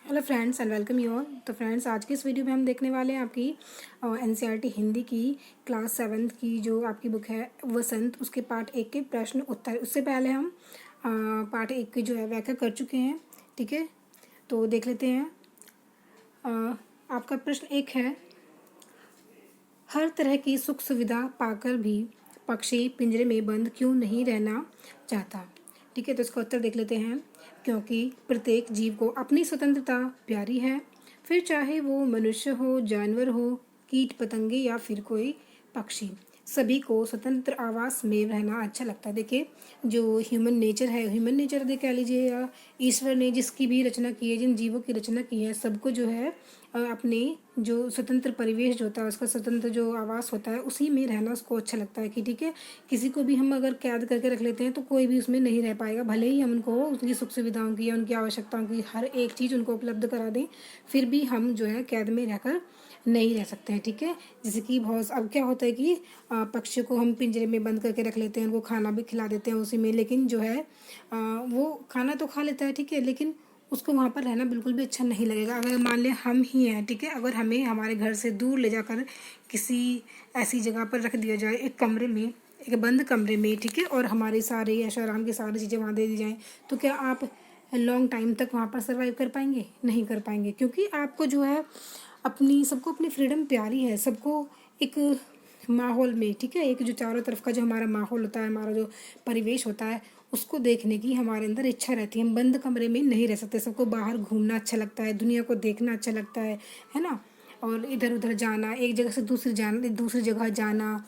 Hello friends and welcome you all. तो friends, आज की इस वीडियो में हम देखने वाले हैं आपकी एनसीईआरटी हिंदी की क्लास 7 की जो आपकी बुक है वसंत, उसके पार्ट 1 के प्रश्न उत्तर। उससे पहले हम पार्ट 1 की जो है व्याख्या कर चुके हैं। ठीक है, तो देख लेते हैं। आपका प्रश्न 1 है, हर तरह की सुख सुविधा पाकर भी पक्षी पिंजरे में बंद क्यों नहीं रहना चाहता। ठीक है, तो इसका उत्तर देख लेते हैं। क्योंकि प्रत्येक जीव को अपनी स्वतंत्रता प्यारी है, फिर चाहे वो मनुष्य हो, जानवर हो, कीट पतंगे या फिर कोई पक्षी, सभी को स्वतंत्र आवास में रहना अच्छा लगता है। देखिए, जो ह्यूमन नेचर है, ह्यूमन नेचर दे कह लीजिए, या ईश्वर ने जिसकी भी रचना की है, जिन जीवों की रचना की है, सबको जो है अपने जो स्वतंत्र परिवेश जो होता है, उसका स्वतंत्र जो आवास होता है, उसी में रहना उसको अच्छा लगता है। कि ठीक है, किसी को भी हम अगर कैद करके रख लेते हैं तो कोई भी उसमें नहीं रह पाएगा, भले ही हम उनको उनकी सुख सुविधाओं की या उनकी आवश्यकताओं की हर एक चीज़ उनको उपलब्ध करा दें, फिर भी हम जो है कैद में रहकर नहीं रह सकते हैं। ठीक है, जैसे कि बहुत अब क्या होता है कि पक्षी को हम पिंजरे में बंद करके रख लेते हैं, उनको खाना भी खिला देते हैं उसी में, लेकिन जो है वो खाना तो खा लेता है, ठीक है, लेकिन उसको वहाँ पर रहना बिल्कुल भी अच्छा नहीं लगेगा। अगर मान लें हम ही हैं, ठीक है, अगर हमें हमारे घर से दूर ले जाकर किसी ऐसी जगह पर रख दिया जाए, एक कमरे में, एक बंद कमरे में, ठीक है, और हमारे सारे ऐशो आराम की सारी चीज़ें वहाँ दे दी जाएँ, तो क्या आप लॉन्ग टाइम तक वहाँ पर सर्वाइव कर पाएंगे? नहीं कर पाएंगे, क्योंकि आपको जो है सबको अपनी फ्रीडम प्यारी है, सबको एक माहौल में, ठीक है, एक जो चारों तरफ का जो हमारा माहौल होता है, हमारा जो परिवेश होता है, उसको देखने की हमारे अंदर इच्छा रहती है। हम बंद कमरे में नहीं रह सकते, सबको बाहर घूमना अच्छा लगता है, दुनिया को देखना अच्छा लगता है ना, और इधर उधर जाना, एक जगह से दूसरी जगह जाना।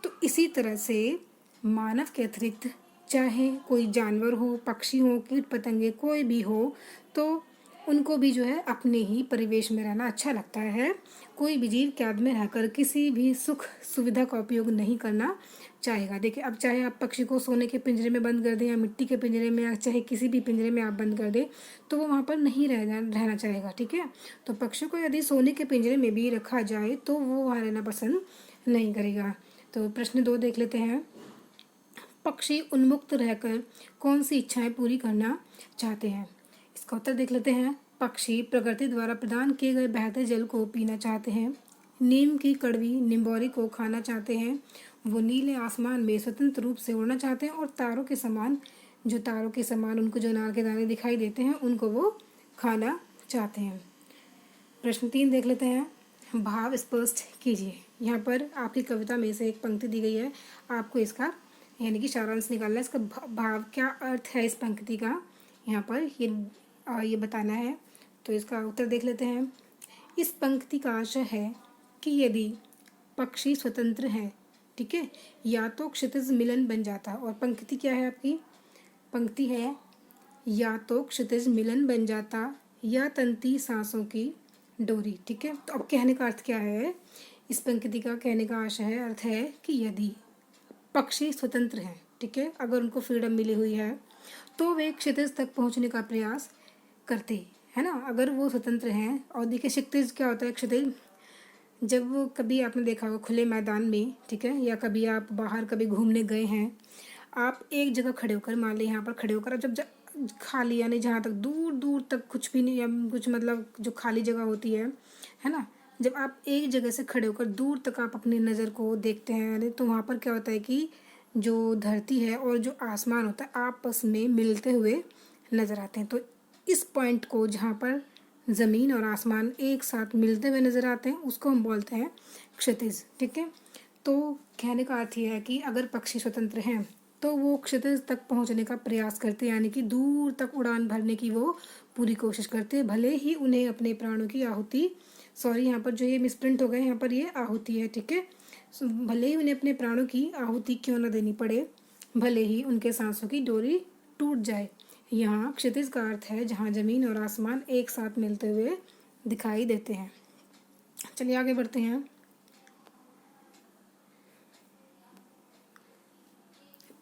तो इसी तरह से मानव के अतिरिक्त चाहे कोई जानवर हो, पक्षी हो, कीट पतंगे कोई भी हो, तो उनको भी जो है अपने ही परिवेश में रहना अच्छा लगता है। कोई भी जीव कैद में रहकर किसी भी सुख सुविधा का उपयोग नहीं करना चाहेगा। देखिए, अब चाहे आप पक्षी को सोने के पिंजरे में बंद कर दें या मिट्टी के पिंजरे में, या चाहे किसी भी पिंजरे में आप बंद कर दें, तो वो वहाँ पर नहीं रहना चाहेगा। ठीक है, तो पक्षी को यदि सोने के पिंजरे में भी रखा जाए तो वो वहाँ रहना पसंद नहीं करेगा। तो प्रश्न 2 देख लेते हैं। पक्षी उन्मुक्त रहकर कौन सी इच्छाएं पूरी करना चाहते हैं? इसका उत्तर देख लेते हैं। पक्षी प्रकृति द्वारा प्रदान किए गए बहते जल को पीना चाहते हैं, नीम की कड़वी निम्बोरी को खाना चाहते हैं, वो नीले आसमान में स्वतंत्र रूप से उड़ना चाहते हैं, और तारों के समान उनको जो नार के दाने दिखाई देते हैं, उनको वो खाना चाहते हैं। प्रश्न 3 देख लेते हैं। भाव स्पष्ट कीजिए। यहाँ पर आपकी कविता में से एक पंक्ति दी गई है, आपको इसका यानी कि सारांश निकालना है। इसका भाव क्या अर्थ है इस पंक्ति का, यहाँ पर ये बताना है। तो इसका उत्तर देख लेते हैं। इस पंक्ति का आशय है कि यदि पक्षी स्वतंत्र हैं, ठीक है, या तो क्षितिज मिलन बन जाता, और पंक्ति क्या है आपकी? पंक्ति है, या तो क्षितिज मिलन बन जाता या तंती सांसों की डोरी। ठीक है, तो अब कहने का अर्थ क्या है? इस पंक्ति का कहने का आशय है, अर्थ है कि यदि पक्षी स्वतंत्र हैं, ठीक है, अगर उनको फ्रीडम मिली हुई है, तो वे क्षितिज तक पहुंचने का प्रयास करते है ना, अगर वो स्वतंत्र हैं। और देखिए, क्षितिज क्या होता है? क्षितिज, जब कभी आपने देखा होगा खुले मैदान में, ठीक है, या कभी आप बाहर कभी घूमने गए हैं, आप एक जगह खड़े होकर, मान लीजिए यहाँ पर खड़े होकर, जब खाली यानी जहाँ तक दूर दूर तक कुछ भी नहीं, या कुछ मतलब जो खाली जगह होती है ना, जब आप एक जगह से खड़े होकर दूर तक आप अपनी नज़र को देखते हैं, तो वहाँ पर क्या होता है कि जो धरती है और जो आसमान होता है आपस में मिलते हुए नज़र आते हैं। तो इस पॉइंट को, जहाँ पर ज़मीन और आसमान एक साथ मिलते हुए नज़र आते हैं, उसको हम बोलते हैं क्षितिज। ठीक है, तो कहने का अर्थ यह है कि अगर पक्षी स्वतंत्र हैं तो वो क्षितिज तक पहुंचने का प्रयास करते हैं, यानी कि दूर तक उड़ान भरने की वो पूरी कोशिश करते हैं, भले ही उन्हें अपने प्राणों की आहुति, सॉरी यहाँ पर जो ये मिसप्रिंट हो गए, यहाँ पर ये आहुति है, ठीक है, भले ही उन्हें अपने प्राणों की आहुति क्यों न देनी पड़े, भले ही उनके सांसों की डोरी टूट जाए। यहाँ क्षितिज का अर्थ है जहाँ जमीन और आसमान एक साथ मिलते हुए दिखाई देते हैं। चलिए आगे बढ़ते हैं।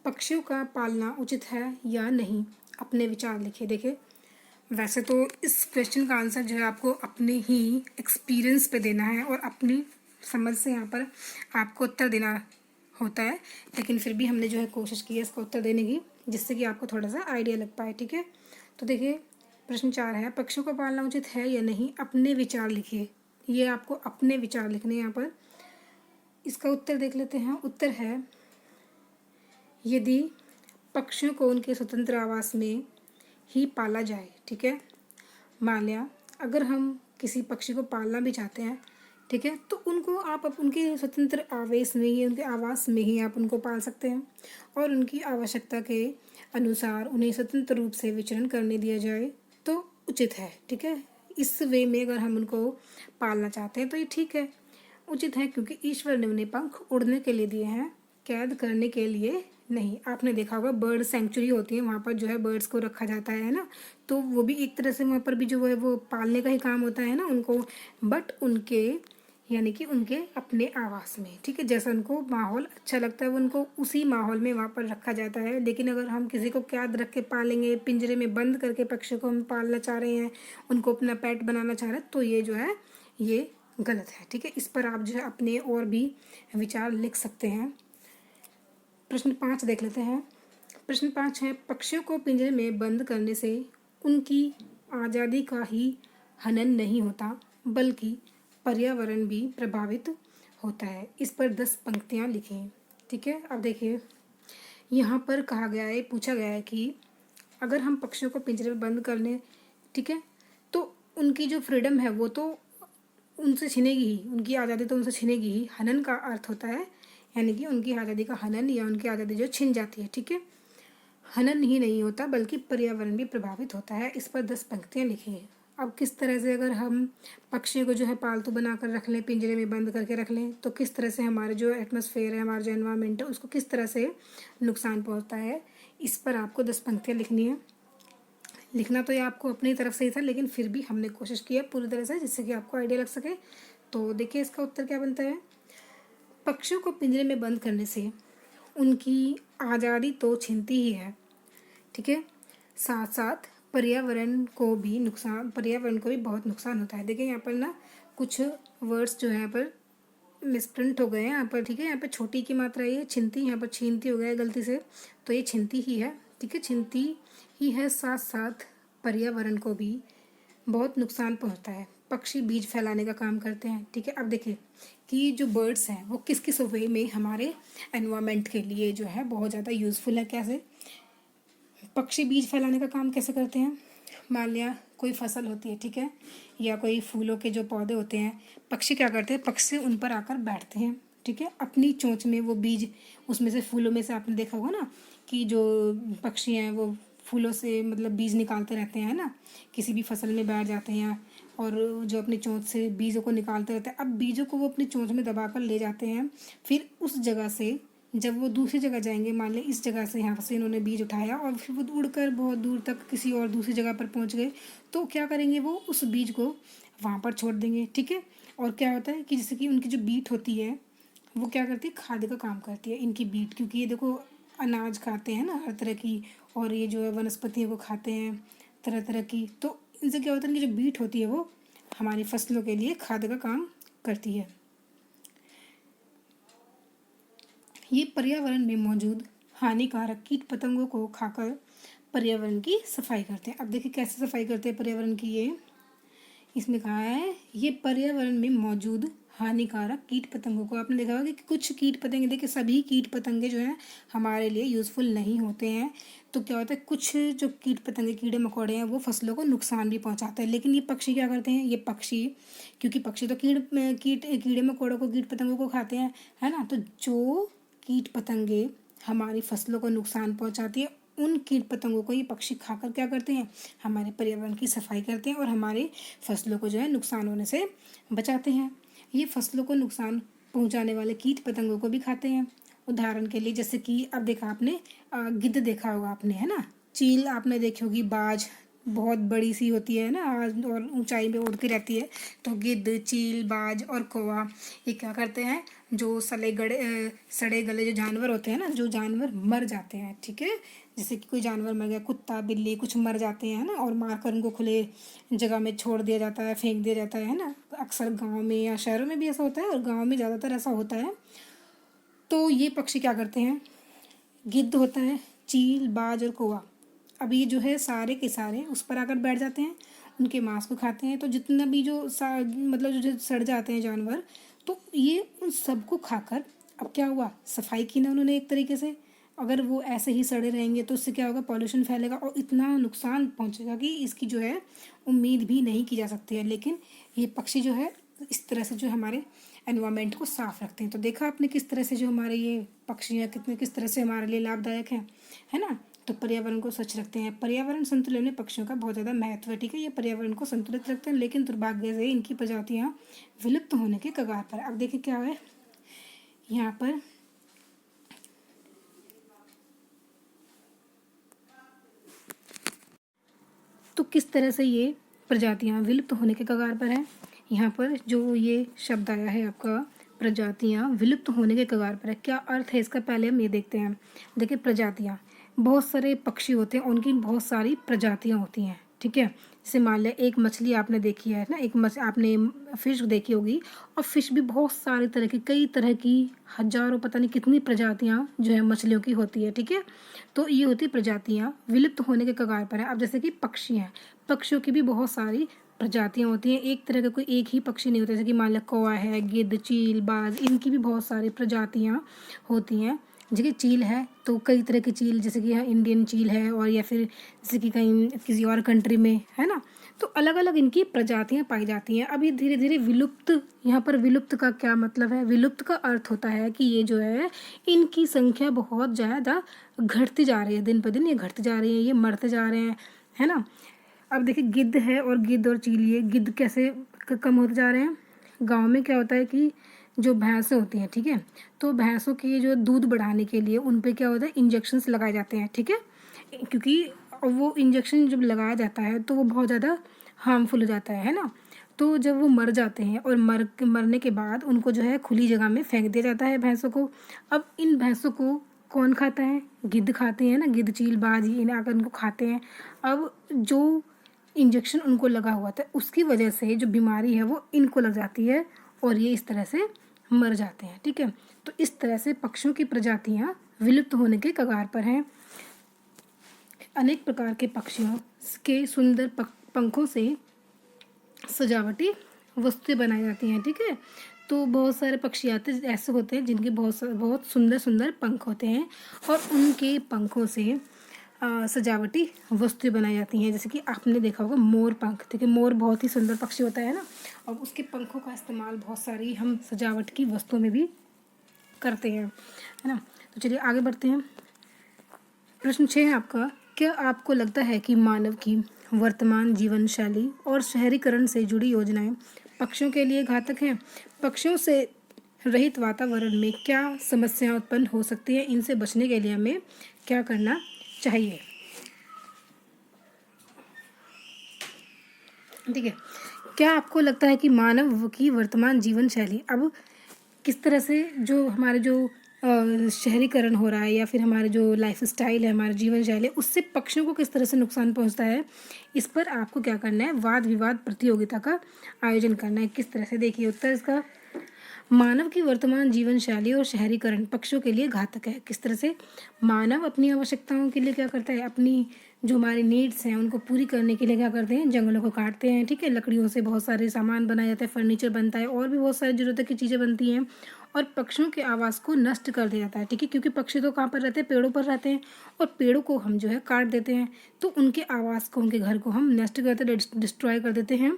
पक्षियों का पालना उचित है या नहीं, अपने विचार लिखिए। देखिए, वैसे तो इस क्वेश्चन का आंसर जो है आपको अपने ही एक्सपीरियंस पे देना है और अपनी समझ से यहाँ पर आपको उत्तर देना होता है, लेकिन फिर भी हमने जो है कोशिश की है इसका उत्तर देने की, जिससे कि आपको थोड़ा सा आइडिया लग पाए। ठीक है, तो देखिए, प्रश्न 4 है, पक्षियों को पालना उचित है या नहीं, अपने विचार लिखिए। ये आपको अपने विचार लिखने हैं यहाँ पर। इसका उत्तर देख लेते हैं। उत्तर है, यदि पक्षियों को उनके स्वतंत्र आवास में ही पाला जाए। ठीक है, मान लिया अगर हम किसी पक्षी को पालना भी चाहते हैं, ठीक है, तो उनको आप उनके स्वतंत्र आवास में ही, उनके आवास में ही आप उनको पाल सकते हैं और उनकी आवश्यकता के अनुसार उन्हें स्वतंत्र रूप से विचरण करने दिया जाए तो उचित है। ठीक है, इस वे में अगर हम उनको पालना चाहते हैं तो ये ठीक है, उचित है, क्योंकि ईश्वर ने उन्हें पंख उड़ने के लिए दिए हैं, कैद करने के लिए नहीं। आपने देखा होगा बर्ड सेंचुरी होती है, वहाँ पर जो है बर्ड्स को रखा जाता है ना, तो वो भी एक तरह से वहाँ पर भी जो है वो पालने का ही काम होता है ना उनको, बट उनके यानी कि उनके अपने आवास में। ठीक है, जैसा उनको माहौल अच्छा लगता है वो उनको उसी माहौल में वहाँ पर रखा जाता है। लेकिन अगर हम किसी को कैद रख के पालेंगे, पिंजरे में बंद करके पक्षी को हम पालना चाह रहे हैं, उनको अपना पेट बनाना चाह रहे हैं, तो ये जो है ये गलत है। ठीक है, इस पर आप जो है अपने और भी विचार लिख सकते हैं। प्रश्न 5 देख लेते हैं। प्रश्न 5 है, पक्षियों को पिंजरे में बंद करने से उनकी आज़ादी का ही हनन नहीं होता, बल्कि पर्यावरण भी प्रभावित होता है। इस पर 10 पंक्तियाँ लिखें। ठीक है, अब देखिए यहाँ पर कहा गया है, पूछा गया है कि अगर हम पक्षियों को पिंजरे में बंद कर लें, ठीक है, तो उनकी जो फ्रीडम है वो तो उनसे छिनेगी ही, उनकी आज़ादी तो उनसे छिनेगी ही। हनन का अर्थ होता है यानी कि उनकी आज़ादी का हनन या उनकी आज़ादी जो छिन जाती है। ठीक है, हनन ही नहीं होता बल्कि पर्यावरण भी प्रभावित होता है। इस पर 10 पंक्तियाँ लिखिए। अब किस तरह से अगर हम पक्षी को जो है पालतू बनाकर रख लें, पिंजरे में बंद करके रख लें, तो किस तरह से हमारे जो एटमॉस्फेयर है, हमारा जो एनवायरनमेंट है, उसको किस तरह से नुकसान पहुंचता है, इस पर आपको 10 पंक्तियाँ लिखनी है। लिखना तो ये आपको अपनी तरफ से ही था, लेकिन फिर भी हमने कोशिश की है पूरी तरह से, जिससे कि आपको आइडिया लग सके। तो देखिए इसका उत्तर क्या बनता है। पक्षियों को पिंजरे में बंद करने से उनकी आज़ादी तो छिनती ही है, ठीक है, साथ साथ पर्यावरण को भी बहुत नुकसान होता है। देखिए यहाँ पर ना कुछ वर्ड्स जो है यहाँ पर मिसप्रिंट हो गए हैं यहाँ पर। ठीक है, यहाँ पर छोटी की मात्रा ये छिनती, यहाँ पर छीनती हो गया है गलती से, तो ये छिनती ही है। ठीक है, छिनती ही है, साथ साथ पर्यावरण को भी बहुत नुकसान पहुँचता है। पक्षी बीज फैलाने का काम करते हैं। ठीक है, अब देखिए कि जो बर्ड्स हैं वो किस किस वे में हमारे एनवायरनमेंट के लिए जो है बहुत ज़्यादा यूज़फुल है। कैसे पक्षी बीज फैलाने का काम कैसे करते हैं। मान लिया कोई फसल होती है, ठीक है, या कोई फूलों के जो पौधे होते हैं, पक्षी क्या करते हैं, पक्षी उन पर आकर बैठते हैं। ठीक है, अपनी चोंच में वो बीज, उसमें से फूलों में से आपने देखा होगा ना कि जो पक्षी हैं वो फूलों से मतलब बीज निकालते रहते हैं ना, किसी भी फसल में बैठ जाते हैं और जो अपनी चोंच से बीजों को निकालते रहते हैं। अब बीजों को वो अपनी चोंच में दबाकर ले जाते हैं, फिर उस जगह से जब वो दूसरी जगह जाएंगे, मान लें इस जगह से यहाँ से इन्होंने बीज उठाया और फिर वो उड़कर बहुत दूर तक किसी और दूसरी जगह पर पहुँच गए, तो क्या करेंगे, वो उस बीज को वहाँ पर छोड़ देंगे। ठीक है, और क्या होता है कि जैसे कि उनकी जो बीट होती है वो क्या करती है, खाद का काम करती है इनकी बीट, क्योंकि ये देखो अनाज खाते हैं ना हर तरह की, और ये जो है वनस्पतियों को खाते हैं तरह तरह की, तो इनसे क्या होता है, इनकी जो बीट होती है वो हमारी फसलों के लिए खाद का काम करती है। ये पर्यावरण में मौजूद हानिकारक कीट पतंगों को खाकर पर्यावरण की सफाई करते हैं। अब देखिए कैसे सफाई करते हैं पर्यावरण की, ये इसमें कहा है ये पर्यावरण में मौजूद हानिकारक कीट पतंगों को, आपने देखा होगा कि कुछ कीट पतंगे, देखिए सभी कीट पतंगे जो हैं हमारे लिए यूज़फुल नहीं होते हैं। तो क्या होता है, कुछ जो कीट पतंगे कीड़े मकोड़े हैं वो फसलों को नुकसान भी पहुंचाते हैं, लेकिन ये पक्षी क्या करते हैं, ये पक्षी, क्योंकि पक्षी तो कीड़े मकोड़ों को, कीट पतंगों को खाते हैं, है ना, तो जो कीट पतंगे हमारी फसलों को नुकसान पहुंचाती है उन कीट पतंगों को ये पक्षी खाकर क्या करते हैं, हमारे पर्यावरण की सफाई करते हैं और हमारे फसलों को जो है नुकसान होने से बचाते हैं। ये फसलों को नुकसान पहुंचाने वाले कीट पतंगों को भी खाते हैं। उदाहरण के लिए जैसे कि अब देखा आपने गिद्ध देखा होगा आपने, है ना, चील आपने देखी होगी, बाज बहुत बड़ी सी होती है ना और ऊंचाई में उड़ती रहती है, तो गिद्ध, चील, बाज और कौवा ये क्या करते हैं, जो सड़े गले जो जानवर होते हैं ना, जो जानवर मर जाते हैं, ठीक है, जैसे कि कोई जानवर मर गया, कुत्ता बिल्ली कुछ मर जाते हैं ना, और मारकर उनको खुले जगह में छोड़ दिया जाता है, फेंक दिया जाता है ना, अक्सर गांव में या शहरों में भी ऐसा होता है और गांव में ज़्यादातर ऐसा होता है। तो ये पक्षी क्या करते हैं, गिद्ध होता है, चील, बाज और कौवा अब ये जो है सारे के सारे उस पर आकर बैठ जाते हैं, उनके मांस को खाते हैं। तो जितना भी जो मतलब जो सड़ जाते हैं जानवर, तो ये उन सबको खाकर, अब क्या हुआ, सफाई की ना उन्होंने एक तरीके से। अगर वो ऐसे ही सड़े रहेंगे तो उससे क्या होगा, पॉल्यूशन फैलेगा और इतना नुकसान पहुंचेगा कि इसकी जो है उम्मीद भी नहीं की जा सकती है। लेकिन ये पक्षी जो है इस तरह से जो हमारे एनवायरनमेंट को साफ रखते हैं। तो देखा आपने किस तरह से जो हमारे ये पक्षियाँ किस तरह से हमारे लिए लाभदायक हैं, है ना। तो पर्यावरण को स्वच्छ रखते हैं। पर्यावरण संतुलन में पक्षियों का बहुत ज़्यादा महत्व है, ठीक है। ये पर्यावरण को संतुलित रखते हैं, लेकिन दुर्भाग्य से इनकी प्रजातियाँ विलुप्त होने के कगार पर। अब देखिए क्या है यहाँ पर, तो किस तरह से ये प्रजातियाँ विलुप्त होने के कगार पर हैं। यहाँ पर जो ये शब्द आया है आपका, प्रजातियाँ विलुप्त होने के कगार पर है, क्या अर्थ है इसका, पहले हम ये देखते हैं। देखिए प्रजातियाँ, बहुत सारे पक्षी होते हैं, उनकी बहुत सारी प्रजातियाँ होती हैं, ठीक है। जैसे मान लिया एक मछली आपने देखी है ना, आपने फिश देखी होगी, और फिश भी बहुत सारी तरह की, कई तरह की, हजारों पता नहीं कितनी प्रजातियाँ जो है मछलियों की होती है, ठीक है। तो ये होती प्रजातियाँ विलुप्त होने के कगार पर है। अब जैसे कि पक्षी हैं, पक्षियों की भी बहुत सारी प्रजातियाँ होती हैं, एक तरह का कोई एक ही पक्षी नहीं होता। जैसे कि मान लिया कौवा है, गिद्ध, चील, बाज, इनकी भी बहुत सारी प्रजातियाँ होती हैं। जैसे कि चील है तो कई तरह की चील, जैसे कि यहाँ इंडियन चील है, और या फिर जैसे कि कहीं किसी और कंट्री में, है ना। तो अलग अलग इनकी प्रजातियाँ पाई जाती हैं। अब ये धीरे धीरे विलुप्त, यहाँ पर विलुप्त का क्या मतलब है, विलुप्त का अर्थ होता है कि ये जो है इनकी संख्या बहुत ज़्यादा घटती जा रही है, दिन पर दिन ये घटती जा रही है, ये मरते जा रहे हैं, है ना। अब देखिए गिद्ध है, और गिद्ध और चील, ये गिद्ध कैसे कम होते जा रहे हैं। गाँव में क्या होता है कि जो भैंसें होती हैं, ठीक है, तो भैंसों की जो दूध बढ़ाने के लिए उन पे क्या होता है, इंजेक्शन्स लगाए जाते हैं, ठीक है। क्योंकि वो इंजेक्शन जब लगाया जाता है तो वो बहुत ज़्यादा हार्मफुल हो जाता है ना। तो जब वो मर जाते हैं और मरने के बाद उनको जो है खुली जगह में फेंक दिया जाता है भैंसों को। अब इन भैंसों को कौन खाता है, गिद्ध खाते हैं ना, गिद्ध, चील, बाज, इन आकर उनको खाते हैं। अब जो इंजेक्शन उनको लगा हुआ था उसकी वजह से जो बीमारी है वो इनको लग जाती है, और ये इस तरह से मर जाते हैं, ठीक है। तो इस तरह से पक्षियों की प्रजातियां विलुप्त होने के कगार पर हैं। अनेक प्रकार के पक्षियों के सुंदर पंखों से सजावटी वस्तुएं बनाई जाती हैं, ठीक है। तो बहुत सारे पक्षी आते ऐसे होते हैं जिनके बहुत सुंदर सुंदर पंख होते हैं, और उनके पंखों से सजावटी वस्तुएं बनाई जाती हैं। जैसे कि आपने देखा होगा मोर पंख, ठीक है, मोर बहुत ही सुंदर पक्षी होता है ना, और उसके पंखों का इस्तेमाल बहुत सारी हम सजावट की वस्तुओं में भी करते हैं, है ना। तो चलिए आगे बढ़ते हैं। प्रश्न 6 है आपका, क्या आपको लगता है कि मानव की वर्तमान जीवन शैली और शहरीकरण से जुड़ी योजनाएं पक्षियों के लिए घातक हैं? पक्षियों से रहित वातावरण में क्या समस्याएं उत्पन्न हो सकती हैं? इनसे बचने के लिए हमें क्या करना चाहिए? ठीक है, क्या आपको लगता है कि मानव की वर्तमान जीवन शैली, अब किस तरह से जो हमारे जो शहरीकरण हो रहा है, या फिर हमारे जो लाइफ स्टाइल है, हमारे जीवन शैली है, उससे पक्षियों को किस तरह से नुकसान पहुंचता है, इस पर आपको क्या करना है, वाद विवाद प्रतियोगिता का आयोजन करना है। किस तरह से, देखिए उत्तर इसका, मानव की वर्तमान जीवन शैली और शहरीकरण पक्षियों के लिए घातक है। किस तरह से, मानव अपनी आवश्यकताओं के लिए क्या करता है, अपनी जो हमारी नीड्स हैं उनको पूरी करने के लिए क्या करते हैं, जंगलों को काटते हैं, ठीक है। लकड़ियों से बहुत सारे सामान बनाया जाता है, फर्नीचर बनता है, और भी बहुत सारी ज़रूरत की चीज़ें बनती हैं, और पक्षियों के आवास को नष्ट कर दिया जाता है, ठीक है। क्योंकि पक्षी तो कहाँ पर रहते हैं, पेड़ों पर रहते हैं, और पेड़ों को हम जो है काट देते हैं, तो उनके आवास को, उनके घर को हम नष्ट करते, डिस्ट्रॉय कर देते हैं,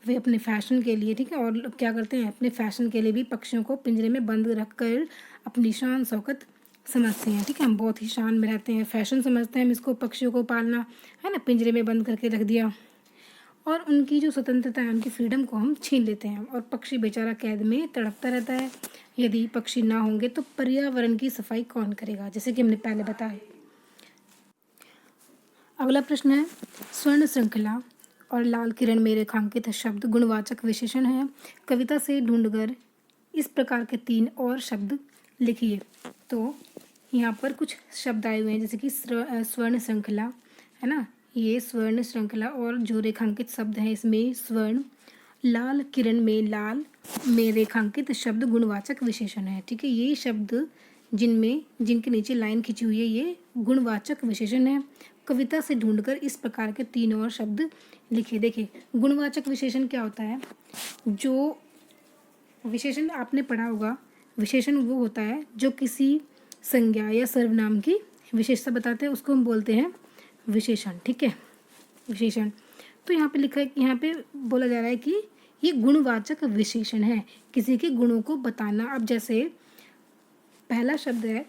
वे अपने फैशन के लिए, ठीक है। और क्या करते हैं, अपने फैशन के लिए भी पक्षियों को पिंजरे में बंद रख कर अपनी शान शौकत समझते हैं, ठीक है। हम बहुत ही शान में रहते हैं, फैशन समझते हैं हम इसको, पक्षियों को पालना, है ना, पिंजरे में बंद करके रख दिया, और उनकी जो स्वतंत्रता है, उनकी फ्रीडम को हम छीन लेते हैं, और पक्षी बेचारा कैद में तड़पता रहता है। यदि पक्षी ना होंगे तो पर्यावरण की सफाई कौन करेगा, जैसे कि हमने पहले बताया। अगला प्रश्न है, स्वर्ण श्रृंखला और लाल किरण में रेखांकित शब्द गुणवाचक विशेषण है। कविता से ढूंढकर इस प्रकार के 3 और शब्द लिखिए। तो यहाँ पर कुछ शब्द आए हुए हैं, जैसे कि स्वर्ण श्रृंखला, है ना, ये स्वर्ण श्रृंखला, और जो रेखांकित शब्द हैं इसमें स्वर्ण, लाल किरण में लाल में रेखांकित शब्द गुणवाचक विशेषण है, ठीक है। ये शब्द जिनके नीचे लाइन खींची हुई है ये गुणवाचक विशेषण है। कविता से ढूंढकर इस प्रकार के 3 और शब्द लिखिए। देखिए गुणवाचक विशेषण क्या होता है, जो विशेषण आपने पढ़ा होगा, विशेषण वो होता है जो किसी संज्ञा या सर्वनाम की विशेषता बताते हैं, उसको हम बोलते हैं विशेषण। ठीक है, विशेषण। तो यहाँ पे लिखा है, यहाँ पे बोला जा रहा है कि ये गुणवाचक विशेषण है, किसी के गुणों को बताना। अब जैसे पहला शब्द है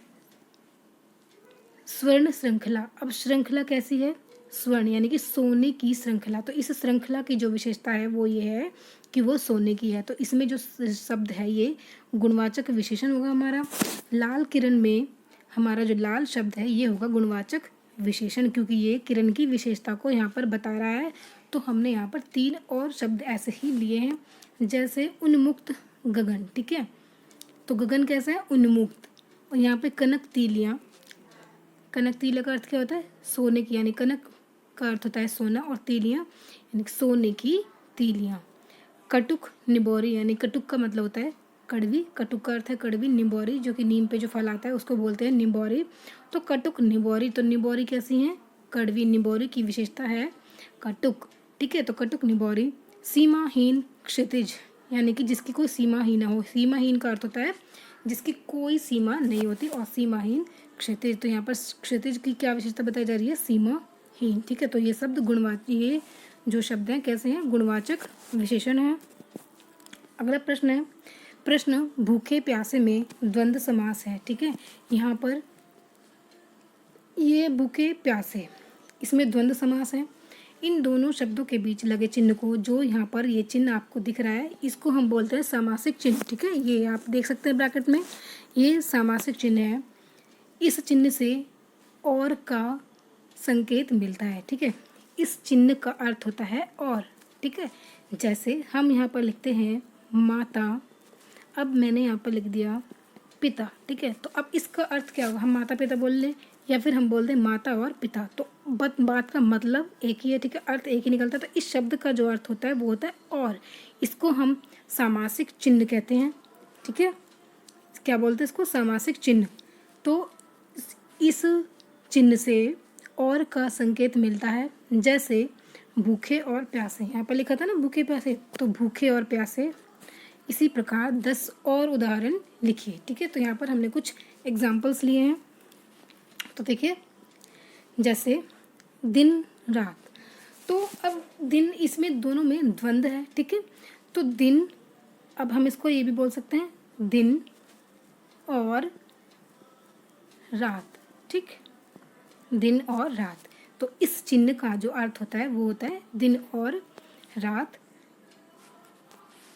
स्वर्ण श्रृंखला। अब श्रृंखला कैसी है, स्वर्ण यानी कि सोने की श्रृंखला। तो इस श्रृंखला की जो विशेषता है वो ये है कि वो सोने की है। तो इसमें जो शब्द है ये गुणवाचक विशेषण होगा हमारा। लाल किरण में हमारा जो लाल शब्द है ये होगा गुणवाचक विशेषण, क्योंकि ये किरण की विशेषता को यहाँ पर बता रहा है। तो हमने यहाँ पर 3 और शब्द ऐसे ही लिए हैं, जैसे उन्मुक्त गगन। ठीक है, तो गगन कैसा है, उन्मुक्त। और यहाँ पे कनक तीलियाँ, कनक तीलिया का अर्थ क्या होता है, सोने की, यानी कनक का अर्थ होता है सोना, और तीलियाँ यानी सोने की तीलियाँ। कटुक निबोरी, यानी कटुक का मतलब होता है कड़वी, कटुक का अर्थ है कड़वी। निबोरी जो कि नीम पे जो फल आता है उसको बोलते हैं निबोरी। तो कटुक निबोरी, तो निबोरी कैसी है, कड़वी। निबोरी की विशेषता है कटुक। ठीक है, तो कटुक निबोरी। सीमाहीन क्षितिज, यानी कि जिसकी कोई सीमा ही ना हो। सीमाहीन का अर्थ होता है जिसकी कोई सीमा नहीं होती, और सीमाहीन क्षितिज। तो यहाँ पर क्षितिज की क्या विशेषता बताई जा रही है, सीमाहीन। ठीक है, तो ये शब्द ये जो शब्द हैं कैसे हैं, गुणवाचक विशेषण है। अगला प्रश्न है, प्रश्न भूखे प्यासे में द्वंद्व समास है। ठीक है, यहाँ पर ये भूखे प्यासे, इसमें द्वंद्व समास है। इन दोनों शब्दों के बीच लगे चिन्ह को, जो यहाँ पर ये चिन्ह आपको दिख रहा है, इसको हम बोलते हैं सामासिक चिन्ह। ठीक है, ये आप देख सकते हैं ब्रैकेट में, ये सामासिक चिन्ह है। इस चिन्ह से और का संकेत मिलता है। ठीक है, इस चिन्ह का अर्थ होता है और। ठीक है, जैसे हम यहाँ पर लिखते हैं माता, अब मैंने यहाँ पर लिख दिया पिता। ठीक है, तो अब इसका अर्थ क्या होगा, हम माता पिता बोल लें या फिर हम बोल दें माता और पिता, तो बात का मतलब एक ही है। ठीक है, अर्थ एक ही निकलता है। तो इस शब्द का जो अर्थ होता है वो होता है और, इसको हम सामासिक चिन्ह कहते हैं। ठीक है, क्या बोलते हैं इसको, सामासिक चिन्ह। तो इस चिन्ह से और का संकेत मिलता है, जैसे भूखे और प्यासे, यहाँ पर लिखा था ना भूखे प्यासे, तो भूखे और प्यासे। इसी प्रकार 10 और उदाहरण लिखिए। ठीक है, तो यहाँ पर हमने कुछ एग्जाम्पल्स लिए हैं। तो देखिए जैसे दिन रात, तो अब दिन, इसमें दोनों में द्वंद्व है। ठीक है, तो दिन, अब हम इसको ये भी बोल सकते हैं दिन और रात। ठीक, दिन और रात। तो इस चिन्ह का जो अर्थ होता है वो होता है दिन और रात।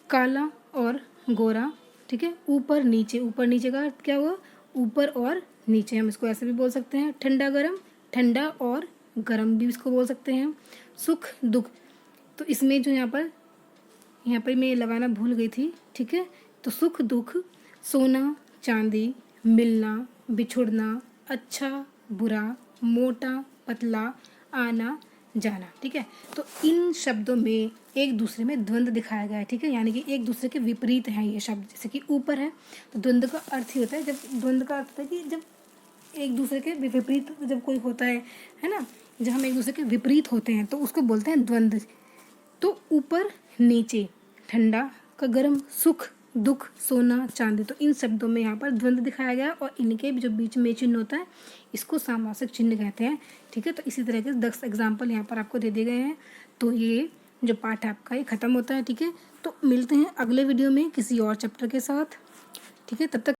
काला और गोरा। ठीक है, ऊपर नीचे, ऊपर नीचे का अर्थ क्या हुआ, ऊपर और नीचे, हम इसको ऐसे भी बोल सकते हैं। ठंडा गरम, ठंडा और गरम भी इसको बोल सकते हैं। सुख दुख, तो इसमें जो यहाँ पर मैं लगाना भूल गई थी। ठीक है, तो सुख दुख, सोना चांदी, मिलना बिछुड़ना, अच्छा बुरा, मोटा पतला, आना जाना। ठीक है, तो इन शब्दों में एक दूसरे में द्वंद्व दिखाया गया है। ठीक है, यानी कि एक दूसरे के विपरीत हैं ये शब्द। जैसे कि ऊपर है तो द्वंद्व का अर्थ ही होता है, जब द्वंद्व का अर्थ होता है कि जब एक दूसरे के विपरीत जब कोई होता है ना, जब हम एक दूसरे के विपरीत होते हैं तो उसको बोलते हैं द्वंद्व। तो ऊपर नीचे, ठंडा का गर्म, सुख दुख, सोना चांदी, तो इन शब्दों में यहाँ पर द्वंद्व दिखाया गया और इनके जो बीच में चिन्ह होता है इसको सामासिक चिन्ह कहते हैं। ठीक है, तो इसी तरह के 10 एग्जाम्पल यहाँ पर आपको दे दिए गए हैं। तो ये जो पाठ है आपका ये ख़त्म होता है। ठीक है, तो मिलते हैं अगले वीडियो में किसी और चैप्टर के साथ। ठीक है, तब तक